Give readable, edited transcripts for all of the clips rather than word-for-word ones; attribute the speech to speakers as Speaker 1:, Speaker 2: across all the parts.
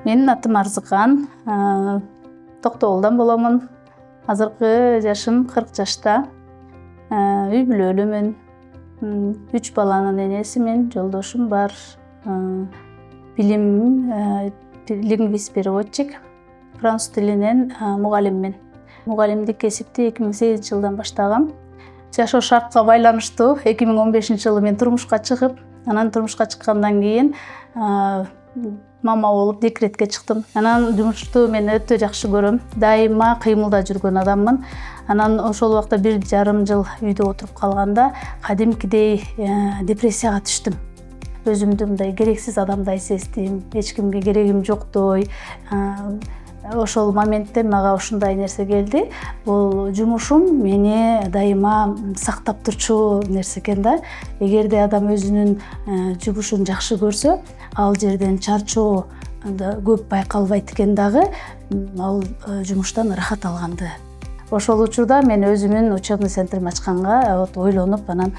Speaker 1: Менин атым Арзыкан, Токтогулдан боломун. Азыркы жашым 40 жашта. Үй бүлөлүмүн. 3 баланын энесимин, жолдошум бар. Билимим лингвист-переводчик. Француз тилинен мугалиммин. Мугалимдик кесипти 2008 жылдан баштагам. Жашоо шартка байланыштуу 2015 жылы мен турмушка чыгып, анан турмушка чыккандан кийин мама болуп декретке чыктым. Анан жумушту мен өтө жакшы көрөм. Дайыма кыймылда жүргөн адаммын. Анан ошол убакта 1,5 жыл үйдө отуруп калганда кадимкидей депрессияга түштүм. Өзүмдү мындай керексиз адамдай сездим, эч кимге керегим жоктой. Ошол моментте мага ушундай нерсе келди. Бул жумушум мени дайыма сактап турчу нерсе экен да. Эгерде адам өзүнүн жумушун жакшы көрсө, ал жерден чарчоо көп байкалбайт экен дагы, ал жумуштан ырахат алганды. Ошол учурда мен өзүмүн учебный центрим ачканга ойлонуп, анан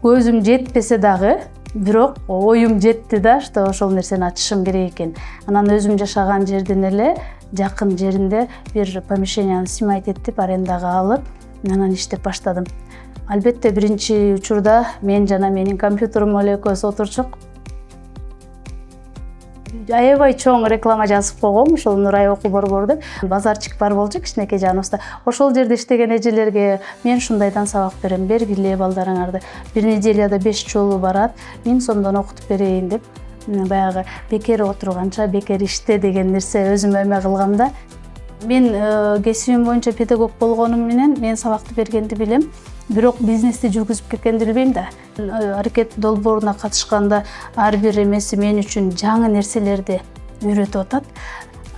Speaker 1: көзүм жетпесе дагы, бирок оюм жетти да, что ошол нерсени ачышым керек экен. Анан өзүм жашаган жерден эле жакын жеринде бир помещенияны снимать этип, арендага алып, анан иштеп баштадым. Албетте биринчи учурда мен жана менин компьютерим эле экөөбүз отурчук. Аябай чоң реклама жазып койгом, ошол Нурай окуу борбору, базарчик бар болчу кичинекей жаныбызда. Ошол жерде иштеген эжелерге мен ушундайдан сабак берем, бергиле балдарыңарды. Бир неделяда 5 жолу барат, 1000 сомдон окутуп берейин деп, баягы бекер отурганча бекер иште деген нерсе өзүмө эме кылгам да. Мен кесибим боюнча педагог болгонум менен мен сабакты бергенди билем, бирок бизнести жүргүзүп кеткенди билбейм да. Аракет долбооруна катышканда ар бир эмеси мен үчүн жаңы нерселерди үйрөтүп атат.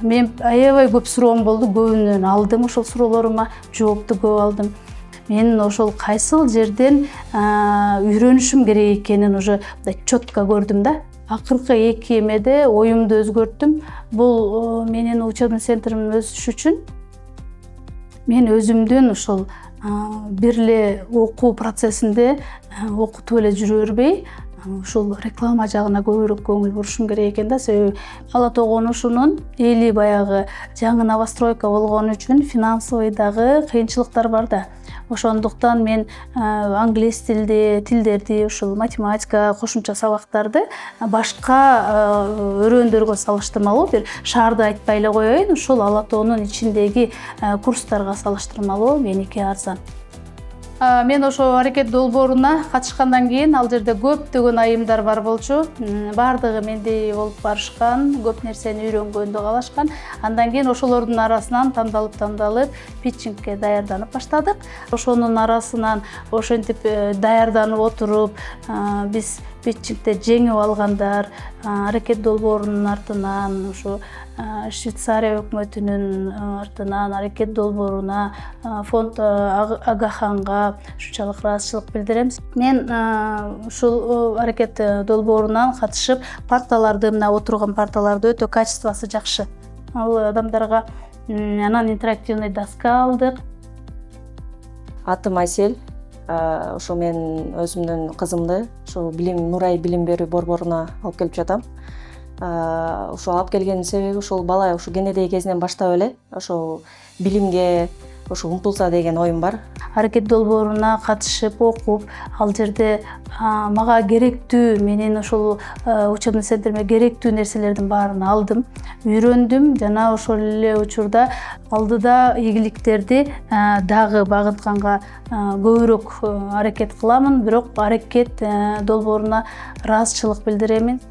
Speaker 1: Мен аябай көп суроом болду, көбүнөн алдым, ошол суроолорума жоопту көп алдым. Мен ошол кайсыл жерден үйрөнүшүм керек экенин уже чөткө көрдүм да. Акыркы 2 эмеде оюмду өзгөрттүм. Бул менин учебный центримдин өсүшү үчүн мен өзүмдүн ошол бир эле окуу процессинде окутуп эле жүрө бербей, ушул реклама жагына көбүрөөк көңүл бурушум керек экен да. Себеби Ала Тоо конушунун эли баягы жаңы новостройка болгон үчүн финансовый дагы кыйынчылыктар бар да. Ошондуктан мен англис тилдерди, ушул математика, кошумча сабактарды башка өрөөндөргө салыштырмалуу, бир шаарды айтпай эле коеюн, ушул Ала Тоонун ичиндеги курстарга салыштырмалуу меники арзан. Мен ошо аракет долбооруна катышкандан кийин ал жерде көптөгөн айымдар бар болчу. Бардыгы мендей болуп барышкан, көп нерсени үйрөнгөндү каалашкан. Андан кийин ошолордун арасынан тандалып питчингке даярданып баштадык. Ошонун арасынан ошентип даярданып отуруп, биз питчингде жеңип алгандар, аракет долбоорунун артынан, ушу Швейцария өкмөтүнүн артынан аракет долбооруна, фонд Агаханга ушунчалык ыраазычылык билдирем. Мен ушул аракет долбоорунан катышып, парталарды, мына отурган парталарды өтө качествосу жакшы. Ал адамдарга анан интерактивный доска алдык.
Speaker 2: Атым Айсель. Ошо мен өзүмдүн кызымды ошо Нурай билим берүү борборуна алып келип жатам. Ошо алып келгенин себеби ошол бала ошо кенедей кезинен баштап эле ошо билимге ошо умтулса деген оюм бар.
Speaker 1: Аракет долбооруна катышып окуп, ал жерде мага керектүү, менин ошол учебный центриме керектүү нерселердин баарын алдым, үйрөндүм жана ошол эле учурда алдыда ийгиликтерди дагы багынтканга көбүрөөк аракет кыламын, бирок аракет долбооруна ыраазычылык билдиремин.